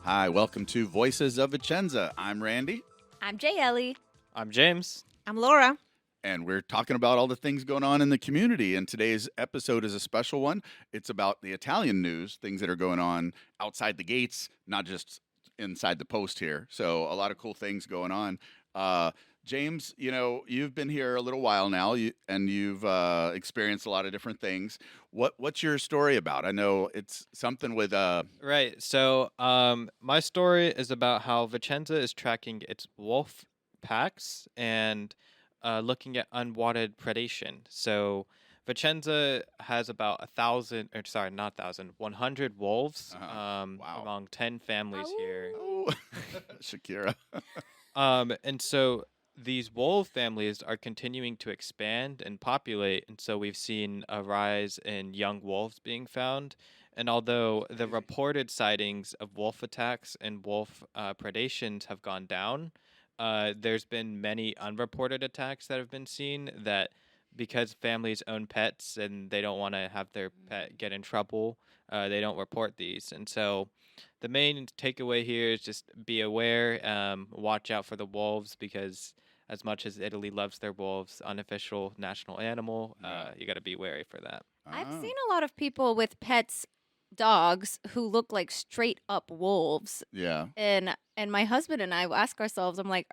Hi, welcome to Voices of Vicenza. I'm Randy, I'm Jay Ellie. I'm James. I'm Laura. and we're talking about all the things going on in the community. And today's episode is a special one. It's about the Italian news, things that are going on outside the gates, not just inside the post here. So, a lot of cool things going on. James, you've been here a little while now, and you've experienced a lot of different things. What's your story about? I know it's something with Right. So, my story is about how Vicenza is tracking its wolf packs and looking at unwanted predation. So, Vicenza has about 1,000, or sorry, not 1,000, 100 wolves Wow. among 10 families here. Oh, Shakira. And so these wolf families are continuing to expand and populate, and so we've seen a rise in young wolves being found. And although the reported sightings of wolf attacks and wolf predations have gone down, there's been many unreported attacks that have been seen that because families own pets and they don't want to have their pet get in trouble, they don't report these. And so the main takeaway here is just be aware, watch out for the wolves because as much as Italy loves their wolves, unofficial national animal, you got to be wary for that. I've Oh. seen a lot of people with pets, dogs, who look like straight up wolves. Yeah. And my husband and I ask ourselves, I'm like,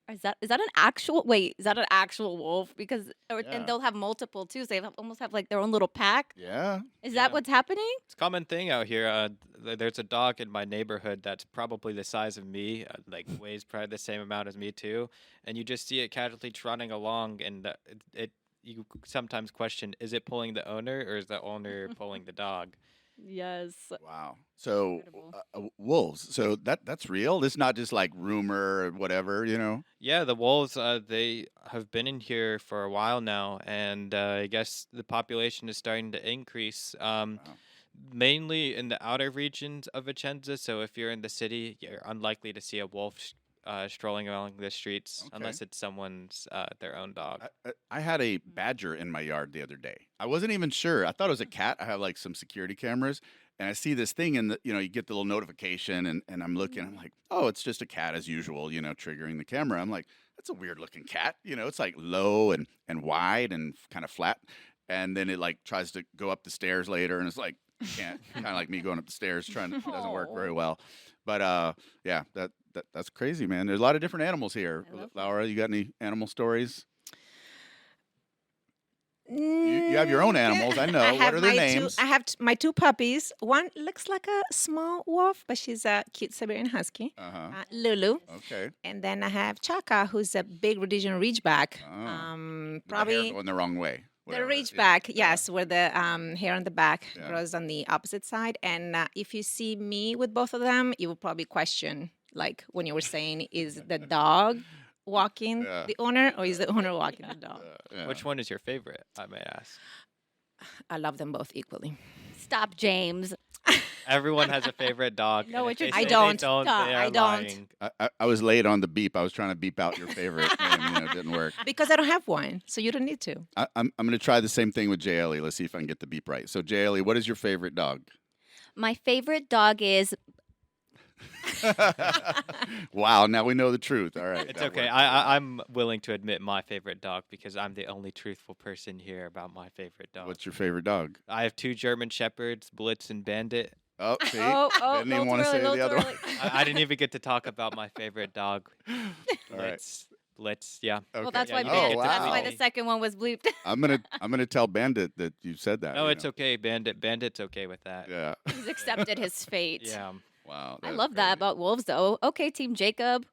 is that an actual wolf? Because Yeah. and they'll have multiple too. So they almost have like their own little pack. Yeah. Is Yeah. that what's happening? It's a common thing out here. There's a dog in my neighborhood that's probably the size of me, like weighs probably the same amount as me too, and you just see it casually trotting along, and you sometimes question, is it pulling the owner or is the owner pulling the dog? Yes. Wow. So Incredible. wolves. So that's real. This is not just like rumor or whatever. Yeah, the wolves, they have been in here for a while now, and I guess the population is starting to increase. Mainly in the outer regions of Vicenza. So if you're in the city, you're unlikely to see a wolf strolling along the streets Okay. unless it's someone's their own dog. I had a badger in my yard the other day. I wasn't even sure. I thought it was a cat. I have like some security cameras, and I see this thing, and you get the little notification, and I'm looking. I'm like, oh, it's just a cat as usual. Triggering the camera. I'm like, that's a weird looking cat. It's like low and wide and kind of flat, and then it like tries to go up the stairs later, and it's like can't kind of like me going up the stairs trying to, it doesn't work very well. But yeah, that's crazy, man. There's a lot of different animals here. I love that. Laura, you got any animal stories? You have your own animals, I know. What are their names? I have my two puppies. One looks like a small wolf, but she's a cute Siberian Husky, Uh-huh. Lulu. Okay. And then I have Chaka, who's a big Rhodesian Ridgeback. Oh. With the hair Probably going the wrong way. the whatever. Ridgeback, Yeah. yes, where the hair on the back Yeah. grows on the opposite side. And if you see me with both of them, you will probably question, like when you were saying, is the dog walking Yeah. the owner or is the owner walking the dog? Yeah. Which one is your favorite, I may ask? I love them both equally. Stop, James. Everyone has a favorite dog. No, and it's if your they I say don't. They don't. Stop. They are I don't. lying. I was late on the beep. I was trying to beep out your favorite name. It didn't work. Because I don't have one, so you don't need to. I'm going to try the same thing with JLE. Let's see if I can get the beep right. So, JLE, what is your favorite dog? My favorite dog is Wow, now we know the truth. All right. It's that okay. worked. I'm willing to admit my favorite dog because I'm the only truthful person here about my favorite dog. What's your favorite dog? I have two German Shepherds, Blitz and Bandit. Oh, see? oh Didn't even no, want to too say early, the no, other too one. early. I didn't even get to talk about my favorite dog. All right. Blitz, yeah. Okay. Well, that's Yeah, why you didn't Bandit, get to that's why see the me. second one was bleeped. I'm gonna tell Bandit that you said that. No, you it's know. okay, Bandit. Bandit's okay with that. Yeah. He's accepted his fate. Yeah. Wow. I that's love that crazy. about wolves, though. Okay, Team Jacob.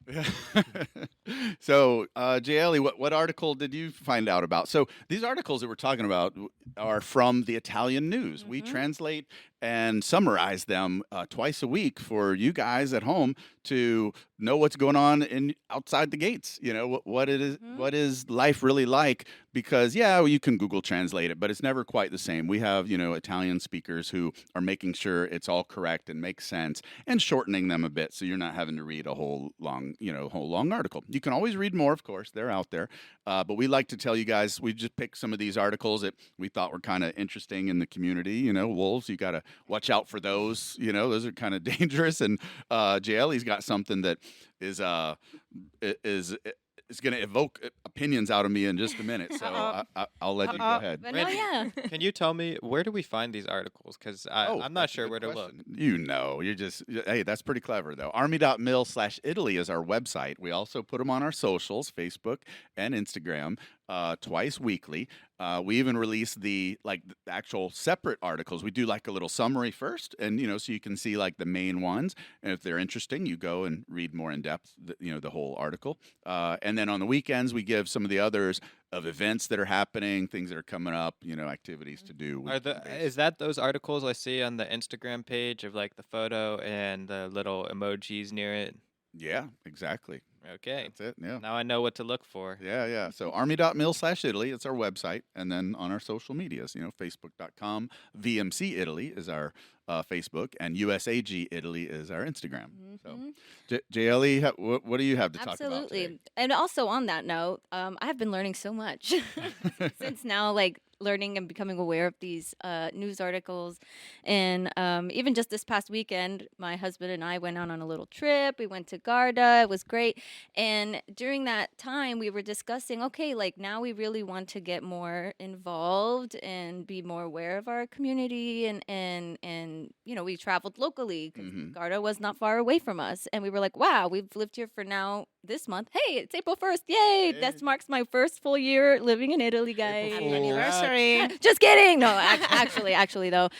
So, JLE, what article did you find out about? So, these articles that we're talking about are from the Italian news. We Mhm. translate and summarize them twice a week for you guys at home to know what's going on outside the gates. What it is, Mhm. what is life really like? Because you can Google Translate it, but it's never quite the same. We have Italian speakers who are making sure it's all correct and makes sense and shortening them a bit, so you're not having to read a whole long article. You can always read more, of course; they're out there. But we like to tell you guys we just picked some of these articles that we thought were kind of interesting in the community. Wolves, you got to watch out for those. Those are kind of dangerous. And JLE's got something that is is is going to evoke opinions out of me in just a minute. So I'll let you go ahead. But no, Randy, yeah. Can you tell me where do we find these articles? Because I'm not that's a sure good where to look. question. Hey, that's pretty clever though. Army.mil/Italy is our website. We also put them on our socials, Facebook and Instagram, twice weekly. We even release the actual separate articles. We do like a little summary first, and so you can see like the main ones. And if they're interesting, you go and read more in depth, the whole article. And then on the weekends, we give some of the others of events that are happening, things that are coming up, activities to do. Is that those articles I see on the Instagram page of like the photo and the little emojis near it? Yeah, exactly. Okay. That's it. Yeah. Now I know what to look for. Yeah. So army.mil/Italy, it's our website. And then on our social medias, facebook.com, VMC Italy is our Facebook, and USAG Italy is our Instagram. So, JLE, what do you have to talk about Absolutely. today? And also on that note, I have been learning so much since now, like learning and becoming aware of these news articles. And even just this past weekend, my husband and I went out on a little trip. We went to Garda. It was great. And during that time, we were discussing, okay, like now we really want to get more involved and be more aware of our community. And we traveled locally because Garda was not far away from us. And we were like, wow, we've lived here for now this month. Hey, it's April 1st. Yay. Hey. That marks my first full year living in Italy, guys. April Happy Fool. anniversary. Just kidding. No, actually though.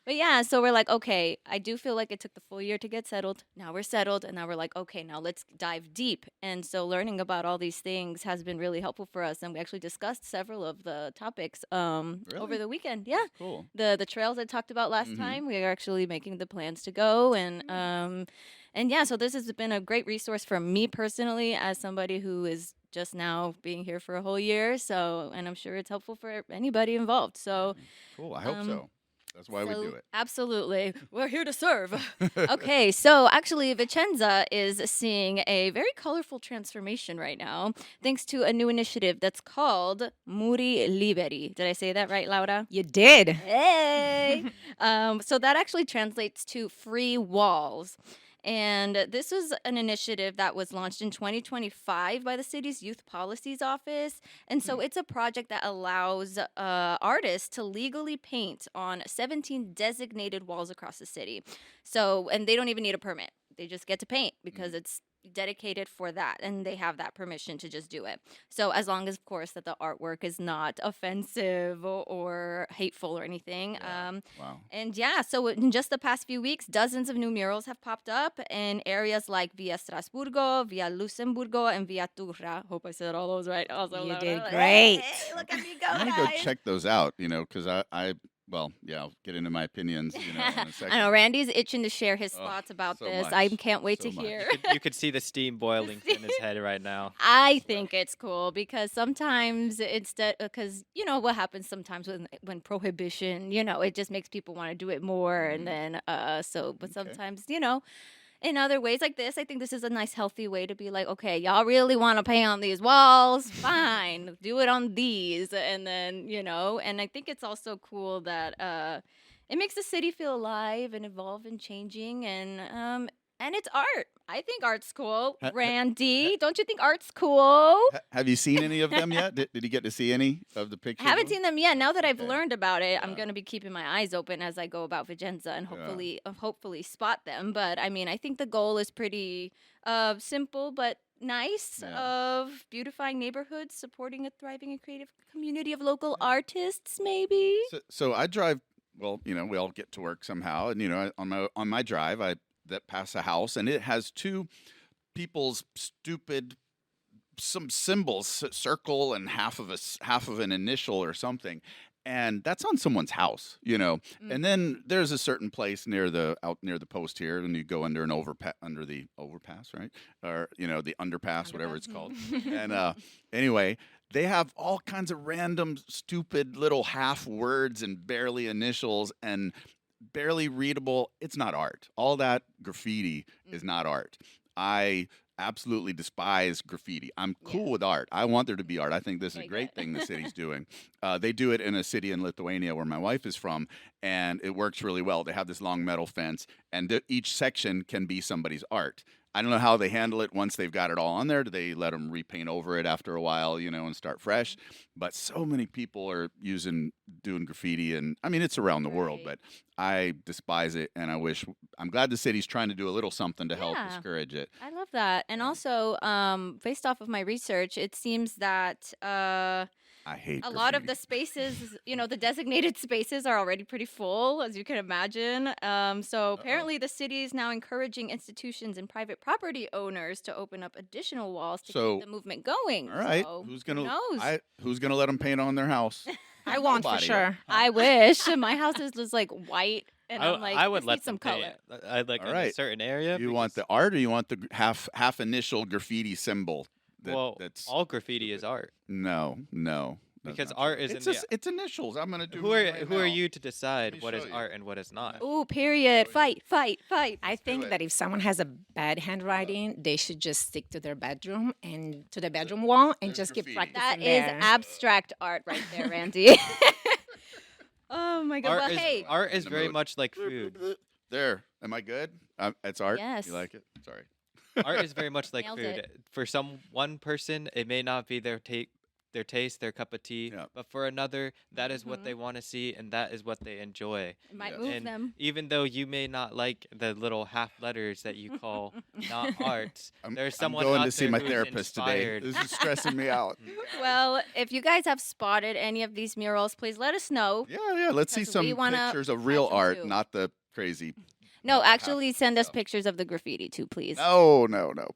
But yeah, so we're like, okay, I do feel like it took the full year to get settled. Now we're settled, and now we're like, okay, now let's dive deep. And so learning about all these things has been really helpful for us, and we actually discussed several of the topics over the weekend. Yeah, Cool. the trails I talked about last time. We are actually making the plans to go, and yeah, so this has been a great resource for me personally as somebody who is just now being here for a whole year. So, and I'm sure it's helpful for anybody involved. So. Cool. I hope so. That's why we do it. Absolutely. We're here to serve. Okay, so actually, Vicenza is seeing a very colorful transformation right now, thanks to a new initiative that's called Muri Liberi. Did I say that right, Laura? You did. Hey! So that actually translates to free walls. And this was an initiative that was launched in 2025 by the city's Youth Policies Office. And so it's a project that allows artists to legally paint on 17 designated walls across the city. So, and they don't even need a permit. They just get to paint because it's dedicated for that, and they have that permission to just do it. So as long as, of course, that the artwork is not offensive or hateful or anything. Wow. And yeah, so in just the past few weeks, dozens of new murals have popped up in areas like Via Strasburgo, Via Lussemburgo, and Via Turra. Hope I said all those right. Also, You Laura. did Hey, great. hey, look at me go, I'm going to go guys. check those out, because I'll get into my opinions, in a second. I know Randy's itching to share his Oh, thoughts about so this. much. I can't wait So to much. hear. You could see the steam boiling in his head right now. I think it's cool because sometimes because what happens sometimes when prohibition, it just makes people want to do it more, and then but Okay. sometimes in other ways like this, I think this is a nice healthy way to be like, okay, y'all really want to paint on these walls, fine, do it on these, and then and I think it's also cool that it makes the city feel alive and evolve and changing, and it's art. I think art's cool. Randy, don't you think art's cool? Have you seen any of them yet? Did you get to see any of the pictures? I haven't seen them yet. Now that I've Okay. learned about it, I'm Yeah. going to be keeping my eyes open as I go about Vicenza and Yeah. hopefully spot them. But I mean, I think the goal is pretty simple but nice Yeah. of beautifying neighborhoods, supporting a thriving and creative community of local artists, maybe. So I drive. Well, we all get to work somehow, and on my drive, that pass a house, and it has two people's stupid some symbols, circle and half of an initial or something. And that's on someone's house, And then there's a certain place out near the post here, and you go under under the overpass, right? Or the underpass, whatever it's called. And anyway, they have all kinds of random, stupid little half words and barely initials and barely readable. It's not art. All that graffiti is not art. I absolutely despise graffiti. I'm cool Yeah. with art. I want there to be art. I think this is a Okay, great good. thing the city's doing. They do it in a city in Lithuania where my wife is from, and it works really well. They have this long metal fence, and each section can be somebody's art. I don't know how they handle it once they've got it all on there. Do they let them repaint over it after a while, and start fresh? But so many people are doing graffiti, and I mean, it's around the world, Right. but I despise it, and I'm glad the city's trying to do a little something to help Yeah. discourage it. I love that. And Yeah. also, based off of my research, it seems that I hate a lot of graffiti. the spaces, the designated spaces are already pretty full, as you can imagine. So apparently, the city is now encouraging institutions and private property owners to open up additional walls to So, keep the movement going. all right, So, who's who gonna knows? who's gonna let them paint on their house? I want for Nobody. sure. I wish my house is just like white, and I'm like, I would this let needs some them color. paint. I like All in a right. certain area. You want the because- art, or you want the half initial graffiti symbol? That's all graffiti is art. no. That's Because not art true. is it's in just, it's initials. I'm gonna do. Who mine are right who are now. you to decide me what is show you. art and what is not? Ooh, period. you. Fight, fight, fight. I do think it. that if someone has a bad handwriting, they should just stick to their bedroom and to the bedroom wall and There's just keep graffiti. practicing That is there. abstract art right there, Randy. Oh my god. Art Well, is hey. art is the very mood. much like food. There. Am I good? It's art. Yes. You like it? Sorry. Art is very much like Nailed food. it. For one person, it may not be their taste, their cup of tea, Yeah. but for another, that is what Mhm. they want to see and that is what they enjoy. It might Yeah. move And them. even though you may not like the little half letters that you call not art, there's someone I'm going out to see there my who's therapist today. inspired. This is stressing me out. Well, if you guys have spotted any of these murals, please let us know. Yeah. Let's see Because some we wanna pictures of add real some art, too. not the crazy. No, not the half actually, send us stuff. pictures of the graffiti too, please. No.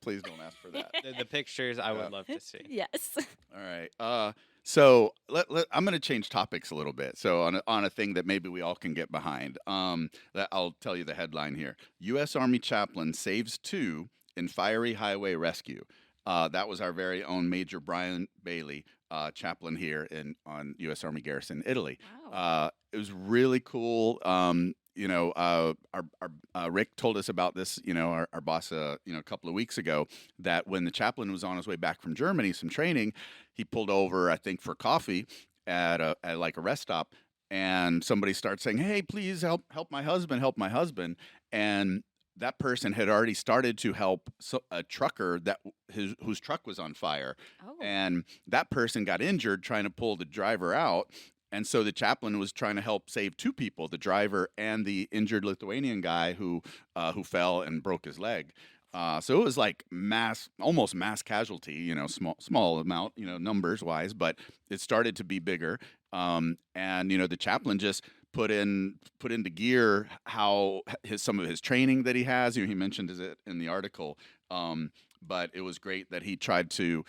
Please don't ask for that. The pictures I Yeah. would love to see. Yes. All right. So I'm going to change topics a little bit. So on a thing that maybe we all can get behind. I'll tell you the headline here: U.S. Army chaplain saves 2 in fiery highway rescue. That was our very own Major Brian Bailey, chaplain here on U.S. Army Garrison, Italy. Wow. It was really cool. Our Rick told us about this. Our boss, a couple of weeks ago, that when the chaplain was on his way back from Germany, some training, he pulled over, I think, for coffee at like a rest stop, and somebody starts saying, "Hey, please help my husband," and that person had already started to help a trucker whose truck was on fire, Oh. and that person got injured trying to pull the driver out. And so the chaplain was trying to help save 2 people, the driver and the injured Lithuanian guy who fell and broke his leg. So it was like almost mass casualty, small amount, numbers wise, but it started to be bigger. And the chaplain just put into gear how some of his training that he has. He mentioned it in the article. But it was great that he tried to,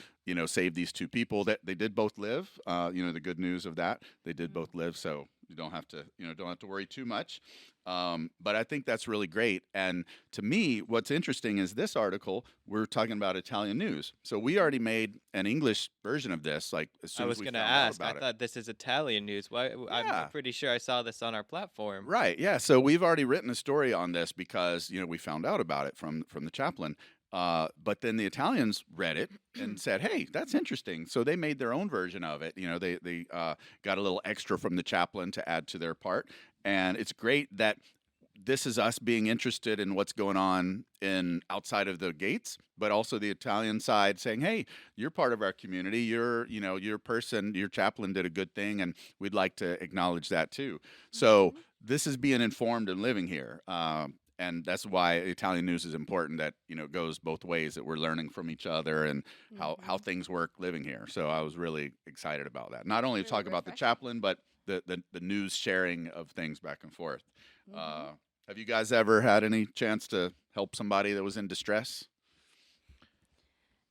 save these 2 people. That they did both live. The good news of that, they did both live. So you don't have to worry too much. But I think that's really great. And to me, what's interesting is this article. We're talking about Italian news, so we already made an English version of this. Like as soon I as was we going to found out ask. I about it. thought this is Italian news. Why? Yeah. I'm pretty sure I saw this on our platform. Right. Yeah. So we've already written a story on this because we found out about it from the chaplain. But then the Italians read it and said, "Hey, that's interesting." So they made their own version of it. They got a little extra from the chaplain to add to their part, and it's great that this is us being interested in what's going on outside of the gates, but also the Italian side saying, "Hey, you're part of our community. Your chaplain did a good thing, and we'd like to acknowledge that too." So this is being informed and living here. And that's why Italian news is important, that it goes both ways, that we're learning from each other and how things work living here. So I was really excited about that. Not only to Really talk about the refreshing. chaplain, but the news sharing of things back and forth. Mhm. Have you guys ever had any chance to help somebody that was in distress?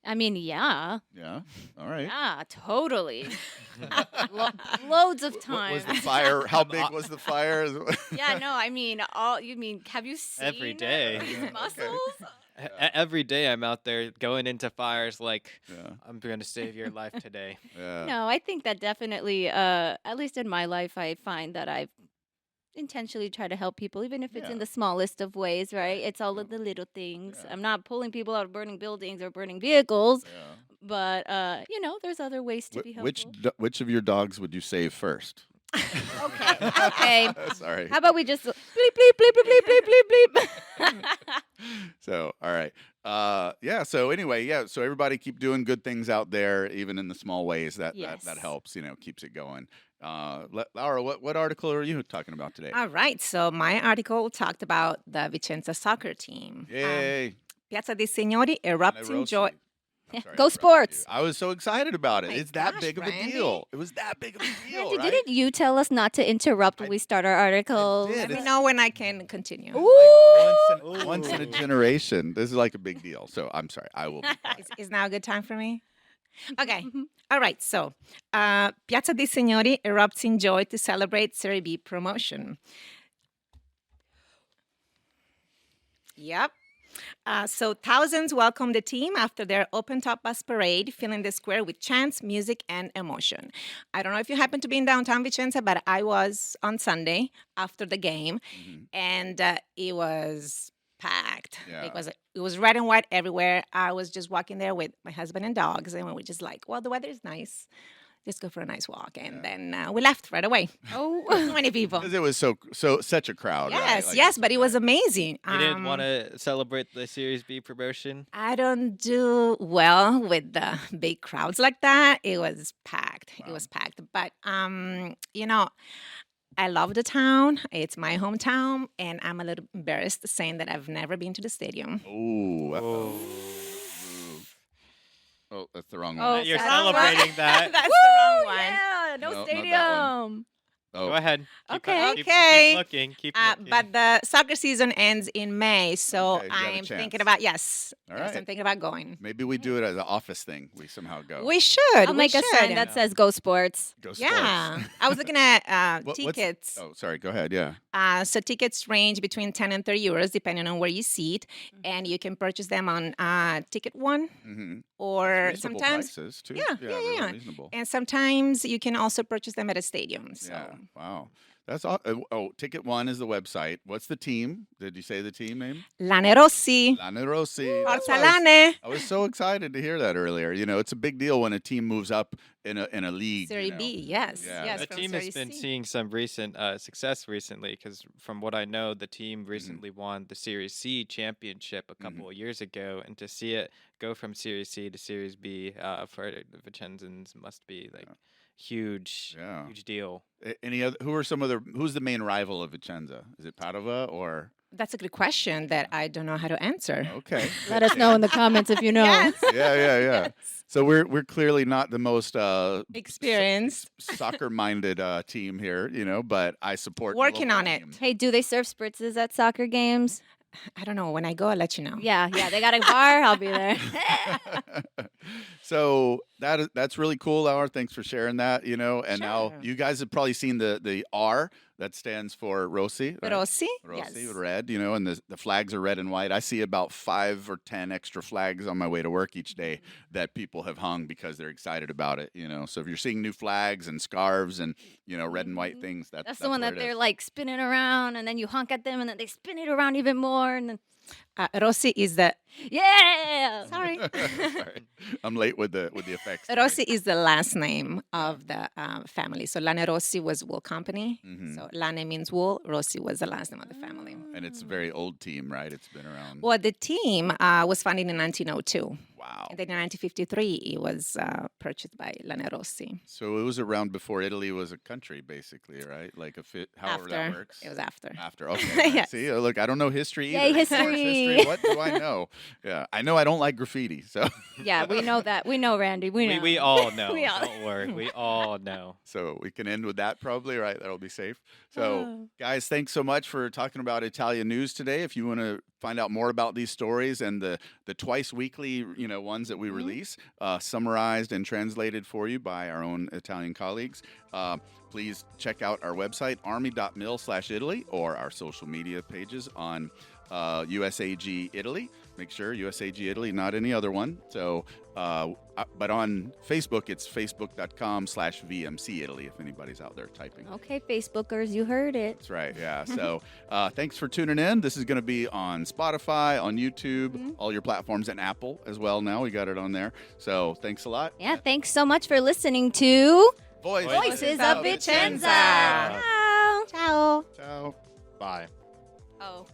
I mean, yeah. Yeah. All right. Yeah, totally. Loads of What times. was the fire? How big was the fire? Yeah, no, I mean, have you seen Every day. these Okay. muscles? Every day I'm out there going into fires like, Yeah. I'm going to save your life today. Yeah. No, I think that definitely, at least in my life, I find that I've intentionally try to help people, even if it's Yeah. in the smallest of ways, right? It's all of the little things. Yeah. I'm not pulling people out of burning buildings or burning vehicles, Yeah. but there's other ways to be helpful. Which of your dogs would you save first? Okay, okay. Sorry. How about we just bleep bleep bleep bleep bleep bleep bleep bleep? So, all right. Yeah. So anyway, yeah. So everybody keep doing good things out there, even in the small ways. That Yes. helps. Keeps it going. Laura, what article are you talking about today? All right. So my article talked about the Vicenza soccer team. Yay! Piazza dei Signori erupts in joy. I'm sorry, Go I interrupted Sports. you. I was so excited about it. My It's that gosh, big of a Randy. deal. It was that big of a deal, Randy, right? didn't you tell us not to interrupt when we start our articles? did. Let me It's- know when I can continue. Once in a generation. This is like a big deal. So I'm sorry. I will be quiet. Is now a good time for me? Okay. All right. So, Piazza dei Signori erupts in joy to celebrate Serie B promotion. Yep. So thousands welcomed the team after their open-top bus parade, filling the square with chants, music, and emotion. I don't know if you happen to be in downtown Vicenza, but I was on Sunday after the game, Mhm. and it was packed. Yeah. It was red and white everywhere. I was just walking there with my husband and dogs, and we were just like, well, the weather is nice. Let's go for a nice walk. And then we left right away. Oh, So many people. Because it was such a crowd. right? Yes, Like, yes, it's but it okay. was amazing. You didn't want to celebrate the Series B promotion? I don't do well with the big crowds like that. It was packed. It was packed. But I love the town. It's my hometown, and I'm a little embarrassed saying that I've never been to the stadium. Ooh. Oh. Oh, that's the wrong Oh, one. You're that's the wrong celebrating that. That's the wrong one. yeah, no, No, not that one. stadium. Oh, Go ahead. Keep Okay. Keep, Okay. Keep looking. Keep looking. But the soccer season ends in May, so Okay, you got a I'm chance. thinking about yes, All yes, right. I'm thinking about going. Maybe we do it as an office thing. We somehow go. We should. I'll we make a sign should. that says "Go Sports." Go sports. Yeah, I was looking at What's- tickets. Oh, sorry. Go ahead. Yeah. So tickets range between 10 and 30 euros, depending on where you seat, and you can purchase them on Ticket One, Mm-hmm. or Reasonable sometimes, prices too. Yeah, yeah, real yeah. Reasonable. and sometimes you can also purchase them at a stadium. So Yeah. Wow. That's all. Ticket One is the website. What's the team? Did you say the team name? Lane Rossi, Lane Rossi. That's Forza why Lane, I was so excited to hear that earlier. It's a big deal when a team moves up in a league. Serie B. Yes, Yeah. yes. the from team Serie has been C. seeing some recent success recently because, from what I know, the team recently won the Series C championship a couple of years ago, and to see it go from Series C to Series B for the Vicenzans must be like huge, Yeah. huge deal. Any other? Who's the main rival of Vicenza? Is it Padova or? That's a good question that I don't know how to answer. Okay. Let us know in the comments if you know. Yes. Yeah. So we're clearly not the most Experienced. soccer-minded team here, but I support the Working local on it. team. Hey, do they serve spritzes at soccer games? I don't know. When I go, I'll let you know. Yeah, they got a bar. I'll be there. So that's really cool, Laura. Thanks for sharing that. And now Sure. you guys have probably seen the R that stands for Rossi. Right? Rossi? Rossi, Yes. red, and the flags are red and white. I see about 5 or 10 extra flags on my way to work each day that people have hung because they're excited about it. So if you're seeing new flags and scarves and red and white things, That's the one where that it they're is. like spinning around, and then you honk at them, and then they spin it around even more, and then Rossi is the yeah. sorry. Sorry. I'm late with the effects. today. Rossi is the last name of the family. So Lane Rossi was wool company. Mhm. So Lane means wool. Rossi was the last name of the family. And it's a very old team, right? It's been around. Well, the team was founded in 1902. Wow. And then in 1953, it was purchased by Lane Rossi. So it was around before Italy was a country, basically, right? Like however that After. works. It was after. After. Okay. Yes. See, look, I don't know history Yay, either. Of course, history. What do I know? Yeah, I know I don't like graffiti. So, Yeah, we know that. We know, Randy. We know. We all know. We all- Don't worry. We all know. so we can end with that probably, right? That'll be safe. So, Oh. guys, thanks so much for talking about Italian news today. If you want to find out more about these stories and the twice weekly, ones that we release, summarized and translated for you by our own Italian colleagues, please check out our website, army.mil/Italy, or our social media pages on USAG Italy. Make sure USAG Italy, not any other one. So, but on Facebook, it's facebook.com/VMC Italy if anybody's out there typing. Okay, Facebookers, you heard it. That's right. Yeah. So thanks for tuning in. This is going to be on Spotify, on YouTube, all your platforms, and Apple as well. Now we got it on there. So thanks a lot. Yeah, thanks so much for listening to Voices of Vicenza. Ciao. Ciao. Ciao. Bye. Oh.